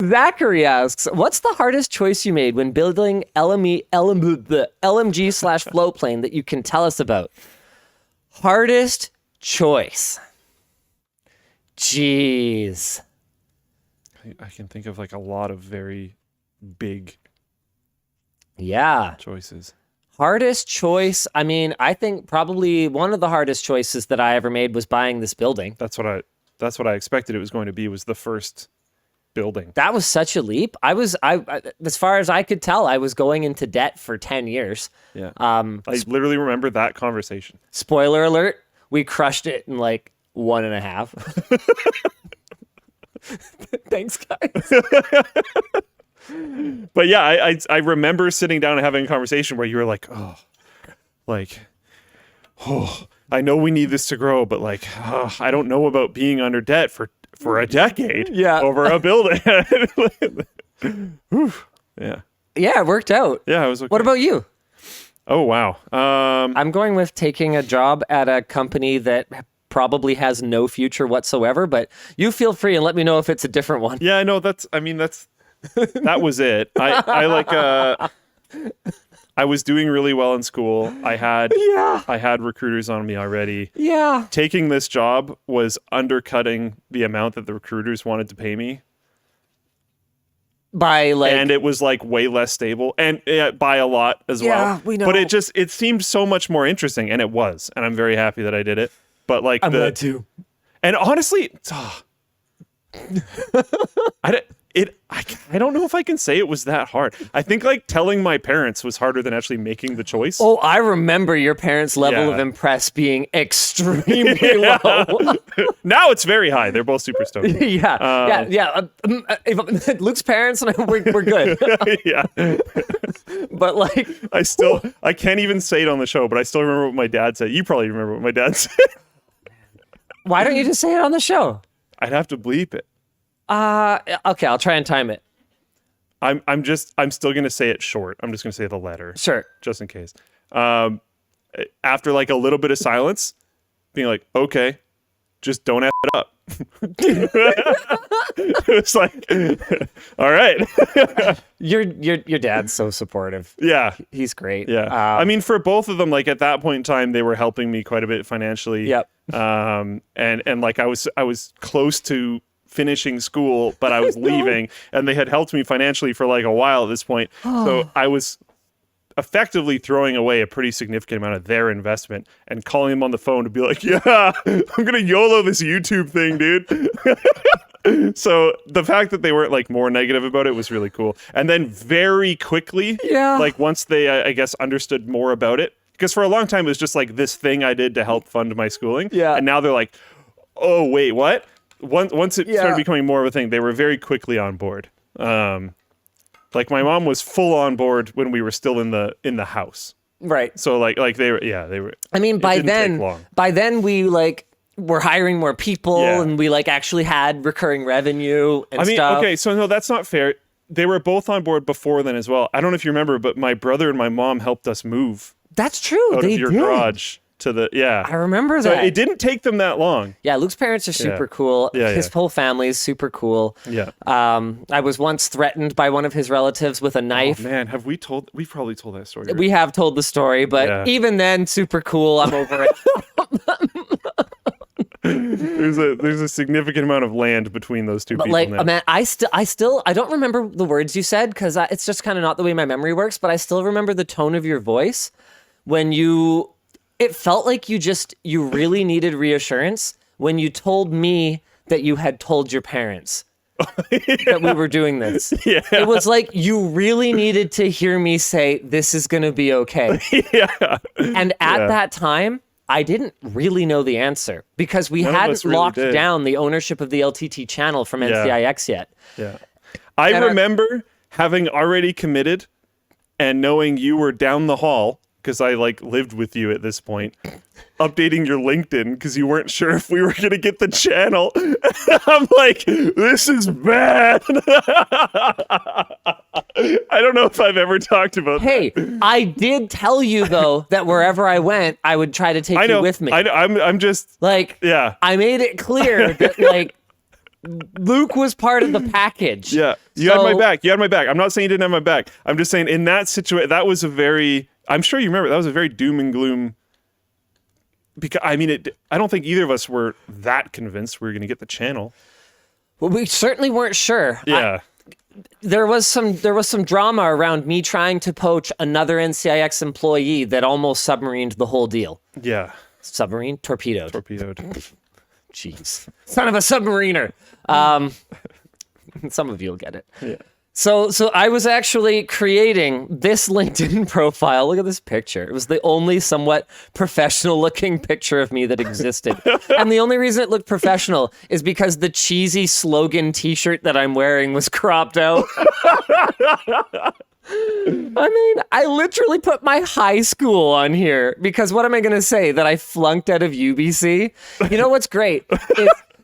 Zachary asks, what's the hardest choice you made when building LMG slash float plane that you can tell us about? Hardest choice. Jeez. I can think of like a lot of very big choices. Hardest choice. I mean, I think probably one of the hardest choices that I ever made was buying this building. That's what I expected it was going to be, was the first building. That was such a leap. I as far as I could tell, I was going into debt for 10 years. Yeah. I literally remember that conversation. Spoiler alert, we crushed it in like 1.5. Thanks, guys. But yeah, I remember sitting down and having a conversation where you were like, I know we need this to grow, but like, I don't know about being under debt for a decade over a building. Yeah. Yeah, it worked out. Yeah, I was okay. What about you? Oh, wow. I'm going with taking a job at a company that probably has no future whatsoever, but you feel free and let me know if it's a different one. Yeah, no, that was it. I was doing really well in school. I had recruiters on me already. Yeah. Taking this job was undercutting the amount that the recruiters wanted to pay me. And it was like way less stable, and by a lot as well. Yeah, we know. But it seemed so much more interesting, and it was, and I'm very happy that I did it. But like I'm glad too. And honestly, I don't know if I can say it was that hard. I think like telling my parents was harder than actually making the choice. Oh, I remember your parents' level of impress being extremely low. Now it's very high. They're both super stoked. Luke's parents and we're good. Yeah. But like, I can't even say it on the show, but I still remember what my dad said. You probably remember what my dad said. Why don't you just say it on the show? I'd have to bleep it. Okay, I'll try and time it. I'm still gonna say it short. I'm just gonna say the letter. Sure. Just in case. After like a little bit of silence, being like, okay, just don't F it up. It's like, all right. Your dad's so supportive. Yeah. He's great. Yeah. I mean, for both of them, like at that point in time, they were helping me quite a bit financially. Yep. And like I was close to finishing school, but I was leaving, and they had helped me financially for like a while at this point. So I was effectively throwing away a pretty significant amount of their investment and calling them on the phone to be like, yeah, I'm gonna YOLO this YouTube thing, dude. So the fact that they weren't like more negative about it was really cool. And then very quickly, like once they I guess understood more about it, because for a long time it was just like this thing I did to help fund my schooling. Yeah. And now they're like, oh wait, what? Once it started becoming more of a thing, they were very quickly on board. Like my mom was full on board when we were still in the house. Right. So like they were. I mean, by then we like were hiring more people, and we like actually had recurring revenue and stuff. Okay, so no, that's not fair. They were both on board before then as well. I don't know if you remember, but my brother and my mom helped us move. That's true. Out of your garage to the I remember that. So it didn't take them that long. Yeah, Luke's parents are super cool. His whole family is super cool. Yeah. I was once threatened by one of his relatives with a knife. Oh, man, we've probably told that story. Right? We have told the story, but even then, super cool. I'm over it. There's a significant amount of land between those two people. Like, now. man, I don't remember the words you said because it's just kind of not the way my memory works. But I still remember the tone of your voice when you. It felt like you really needed reassurance when you told me that you had told your parents that we were doing this. Yeah. It was like you really needed to hear me say, this is going to be okay. And at that time, I didn't really know the answer because we hadn't locked down the ownership of the LTT channel from NCIX yet. Yeah. I remember having already committed and knowing you were down the hall, because I like lived with you at this point, updating your LinkedIn because you weren't sure if we were going to get the channel. I'm like, this is bad. I don't know if I've ever talked about that. Hey, I did tell you, though, that wherever I went, I would try to take you with me. I'm just... Like, I made it clear that, like, Luke was part of the package. Yeah, you had my back. You had my back. I'm not saying you didn't have my back. I'm just saying in that situation, that was a very. I'm sure you remember that was a very doom and gloom. Because I mean, I don't think either of us were that convinced we were going to get the channel. Well, we certainly weren't sure. Yeah. There was some drama around me trying to poach another NCIX employee that almost submarined the whole deal. Yeah. Submarine? Torpedoed. Jeez. Son of a submariner. Some of you will get it. Yeah. So I was actually creating this LinkedIn profile. Look at this picture. It was the only somewhat professional looking picture of me that existed. And the only reason it looked professional is because the cheesy slogan t-shirt that I'm wearing was cropped out. I mean, I literally put my high school on here because what am I going to say? That I flunked out of UBC? You know what's great?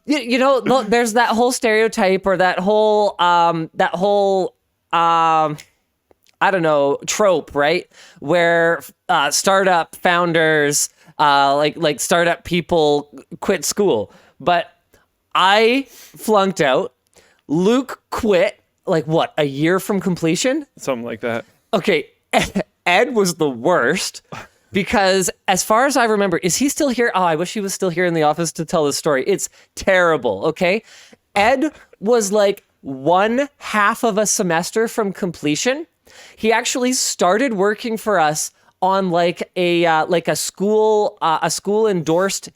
You know, there's that whole stereotype or that whole I don't know, trope, right? Where startup founders, like startup people quit school. But I flunked out. Luke quit, like what, a year from completion? Something like that. Okay, Ed was the worst. Because as far as I remember, is he still here? Oh, I wish he was still here in the office to tell the story. It's terrible, okay? Ed was like 1/2 of a semester from completion. He actually started working for us on like a school endorsed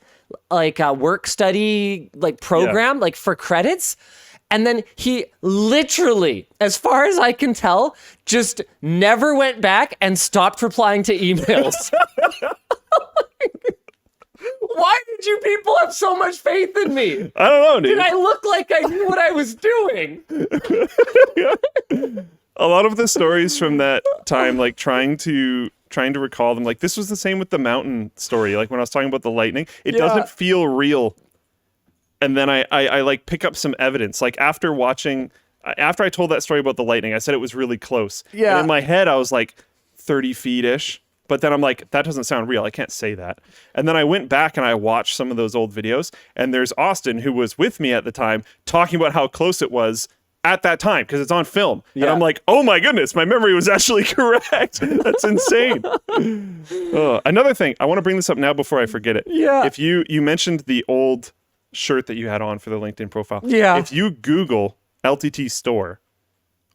like a work study like program, like for credits. And then he literally, as far as I can tell, just never went back and stopped replying to emails. Why did you people have so much faith in me? I don't know, dude. Did I look like I knew what I was doing? A lot of the stories from that time, like trying to recall them, like this was the same with the mountain story. Like when I was talking about the lightning, it doesn't feel real. And then I like pick up some evidence. Like after I told that story about the lightning, I said it was really close. Yeah. And in my head, I was like 30 feet-ish. But then I'm like, that doesn't sound real. I can't say that. And then I went back and I watched some of those old videos. And there's Austin, who was with me at the time, talking about how close it was at that time because it's on film. Yeah. And I'm like, oh my goodness, my memory was actually correct. That's insane. Another thing, I want to bring this up now before I forget it. Yeah. If you mentioned the old shirt that you had on for the LinkedIn profile. Yeah. If you Google LTT store,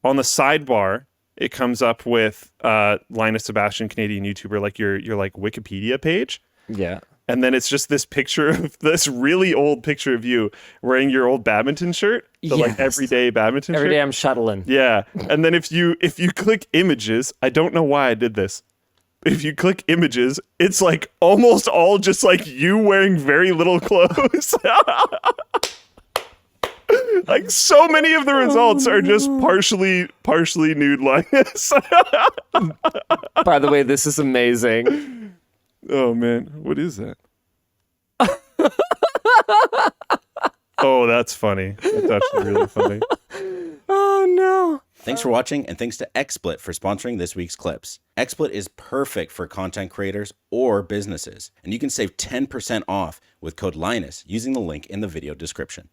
on the sidebar, it comes up with Linus Sebastian, Canadian YouTuber, like your like Wikipedia page. Yeah. And then it's just this picture of this really old picture of you wearing your old badminton shirt. The like everyday badminton shirt. Every day I'm shuttling. Yeah. And then if you click images, I don't know why I did this. If you click images, it's like almost all just like you wearing very little clothes. Like so many of the results are just partially nude Linus. By the way, this is amazing. Oh man, what is that? Oh, that's funny. That's actually really funny. Oh no. Thanks for watching, and thanks to XSplit for sponsoring this week's clips. XSplit is perfect for content creators or businesses, and you can save 10% off with code Linus using the link in the video description.